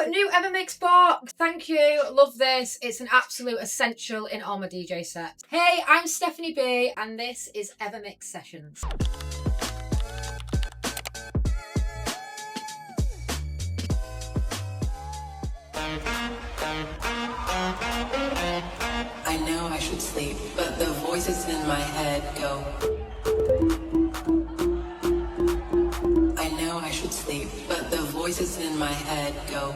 New Evermix box. Thank you. Love this. It's an absolute essential in all my DJ sets. Hey, I'm Stephanie B, and this is Evermix Sessions. I know I should sleep, but the voices in my head go. I know I should sleep, but the voices in my head go.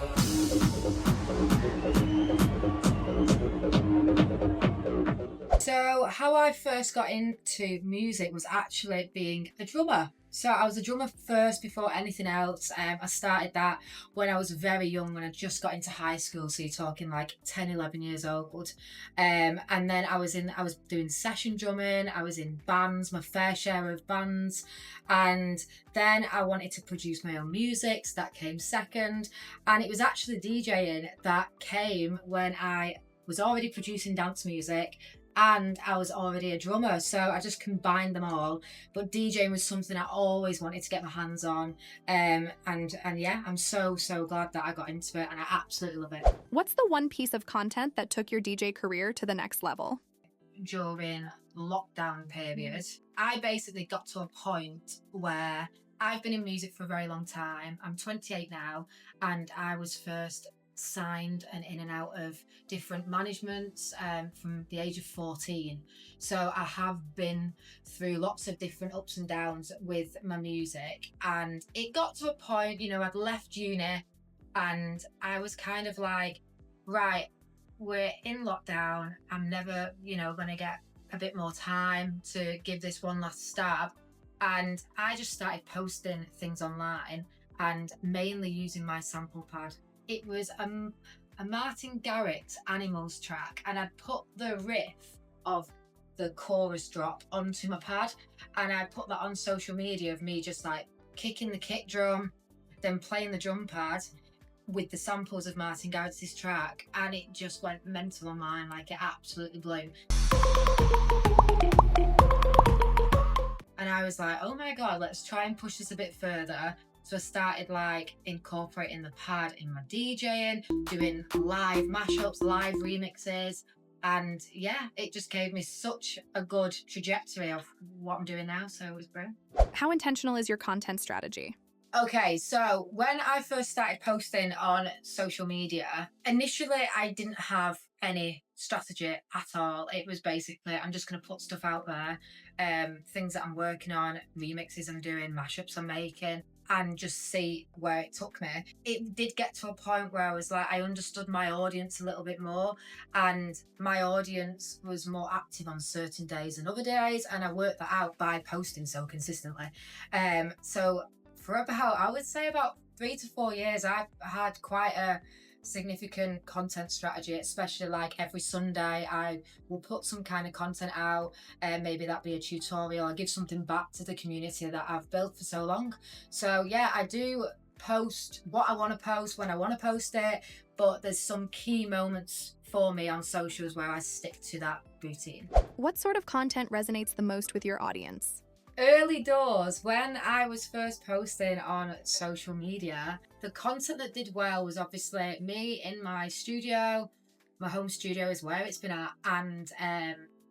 So how I first got into music was actually being a drummer. So I was a drummer first before anything else. I started that when I was very young, when I just got into high school. So you're talking like 10, 11 years old. And then I was doing session drumming. I was in bands, my fair share of bands. And then I wanted to produce my own music. So that came second. And it was actually DJing that came when I was already producing dance music. And I was already a drummer, so I just combined them all. But DJing was something I always wanted to get my hands on. And yeah, I'm so glad that I got into it, and I absolutely love it. What's the one piece of content that took your DJ career to the next level? During lockdown period, I basically got to a point where I've been in music for a very long time. I'm 28 now, and I was first signed and in and out of different managements from the age of 14. So I have been through lots of different ups and downs with my music, and it got to a point, you know, I'd left uni and I was kind of like, right, we're in lockdown, I'm never, you know, gonna get a bit more time to give this one last stab. And I just started posting things online and mainly using my sample pad. It was a Martin Garrix Animals track, and I'd put the riff of the chorus drop onto my pad, and I put that on social media of me just like kicking the kick drum, then playing the drum pad with the samples of Martin Garrix's track, and it just went mental on mine, like it absolutely blew. And I was like, oh my God, let's try and push this a bit further. So I started like incorporating the pad in my DJing, doing live mashups, live remixes. And yeah, it just gave me such a good trajectory of what I'm doing now. So it was brilliant. How intentional is your content strategy? Okay, so when I first started posting on social media, initially I didn't have any strategy at all. It was basically, I'm just going to put stuff out there, things that I'm working on, remixes I'm doing, mashups I'm making, and just see where it took me. It did get to a point where I was like, I understood my audience a little bit more, and my audience was more active on certain days than other days, and I worked that out by posting so consistently. So for about, I would say about 3 to 4 years, I've had quite a significant content strategy, especially like every Sunday I will put some kind of content out, and maybe that be a tutorial or give something back to the community that I've built for so long. So yeah, I do post what I want to post when I want to post it, but there's some key moments for me on socials where I stick to that routine. What sort of content resonates the most with your audience? Early doors, when I was first posting on social media, the content that did well was obviously me in my studio. My home studio is where it's been at, and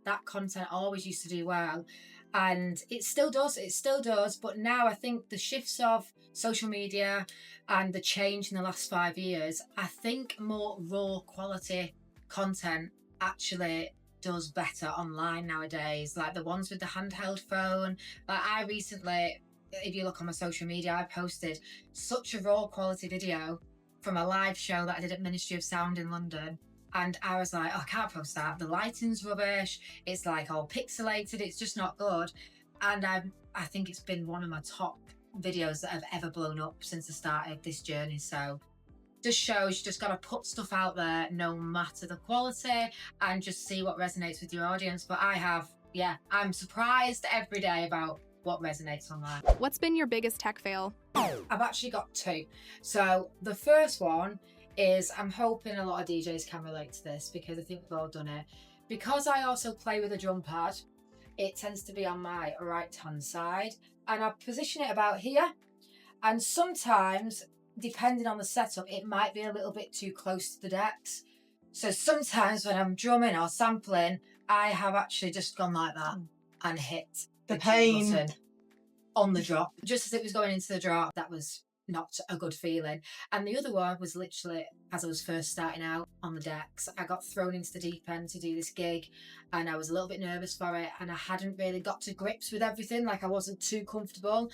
that content always used to do well, and it still does. But now I think the shifts of social media and the change in the last 5 years, I think more raw quality content actually does better online nowadays, like the ones with the handheld phone. Like I recently, if you look on my social media, I posted such a raw quality video from a live show that I did at Ministry of Sound in London, and I was like, oh, I can't post that, the lighting's rubbish, it's like all pixelated, it's just not good. And I think it's been one of my top videos that have ever blown up since I started this journey. So just shows you just got to put stuff out there no matter the quality, and just see what resonates with your audience. But I'm surprised every day about what resonates online. What's been your biggest tech fail? I've actually got 2. So the first one is, I'm hoping a lot of DJs can relate to this because I think we've all done it. Because I also play with a drum pad, it tends to be on my right hand side, and I position it about here, and sometimes depending on the setup, it might be a little bit too close to the decks. So sometimes when I'm drumming or sampling, I have actually just gone like that and hit The pain. button on the drop. Just as it was going into the drop, that was not a good feeling. And the other one was literally as I was first starting out on the decks. I got thrown into the deep end to do this gig and I was a little bit nervous for it, and I hadn't really got to grips with everything. Like, I wasn't too comfortable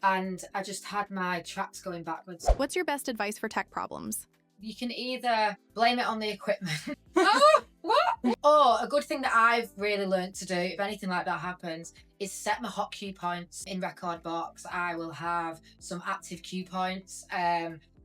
and I just had my tracks going backwards. What's your best advice for tech problems? You can either blame it on the equipment. Oh, what? Or a good thing that I've really learned to do, if anything like that happens, is set my hot cue points in record box. I will have some active cue points.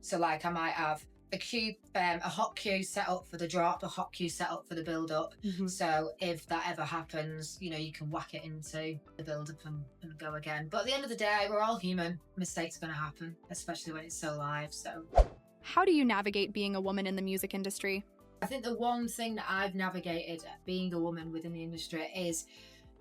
So like I might have a cue, a hot cue set up for the drop, a hot cue set up for the build up. So if that ever happens, you know, you can whack it into the build up and go again. But at the end of the day, we're all human. Mistakes are going to happen, especially when it's so live. So how do you navigate being a woman in the music industry? I think the one thing that I've navigated being a woman within the industry is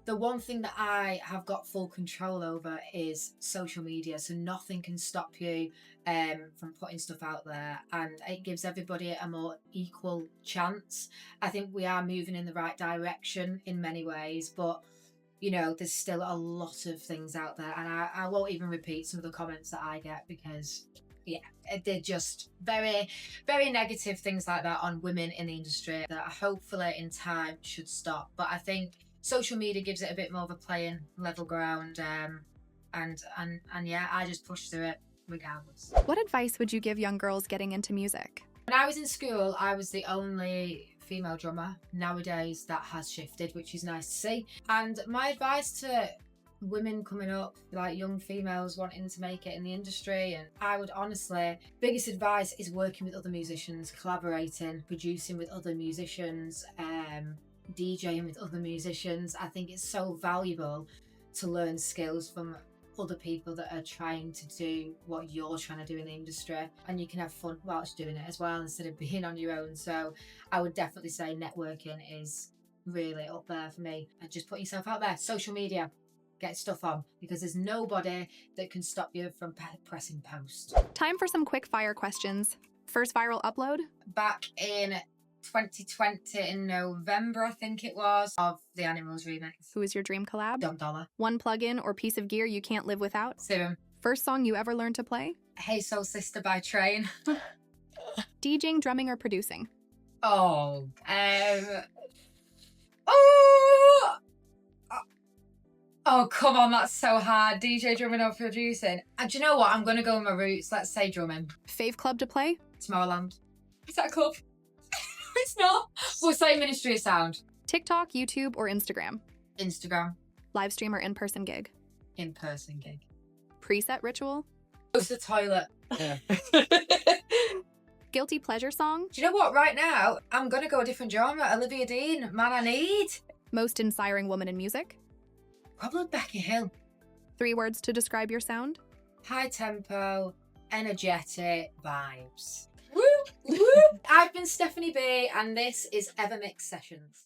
the one thing that I have got full control over is social media. So nothing can stop you from putting stuff out there, and it gives everybody a more equal chance. I think we are moving in the right direction in many ways, but you know, there's still a lot of things out there, and I won't even repeat some of the comments that I get because yeah, they're just very, very negative things like that on women in the industry that hopefully in time should stop. But I think social media gives it a bit more of a playing level ground, and yeah, I just push through it regardless. What advice would you give young girls getting into music? When I was in school, I was the only female drummer. Nowadays that has shifted, which is nice to see. And my advice to women coming up, like young females wanting to make it in the industry, and I would honestly, biggest advice is working with other musicians, collaborating, producing with other musicians, DJing with other musicians. I think it's so valuable to learn skills from other people that are trying to do what you're trying to do in the industry, and you can have fun whilst doing it as well instead of being on your own. So I would definitely say networking is really up there for me, and just put yourself out there. Social media, get stuff on, because there's nobody that can stop you from pressing post. Time for some quick fire questions. First viral upload? Back in 2020 in November, I think it was, of the Animals remix. Who is your dream collab? Dumb Dollar. One plugin or piece of gear you can't live without? Serum. First song you ever learned to play? Hey Soul Sister by Train. DJing, drumming, or producing? Oh, oh, come on, that's so hard. DJ, drumming, or producing? And do you know what? I'm going to go with my roots. Let's say drumming. Fave club to play? Tomorrowland. Is that a club? It's not. We'll say Ministry of Sound. TikTok, YouTube, or Instagram? Instagram. Live stream or in-person gig? In-person gig. Preset ritual? Go to the toilet. Yeah. Guilty pleasure song? Do you know what? Right now, I'm going to go a different genre. Olivia Dean, Man I Need. Most inspiring woman in music? Probably Becky Hill. 3 words to describe your sound? High tempo, energetic vibes. Woo! Woo! I've been Stephanie B, and this is Evermix Sessions.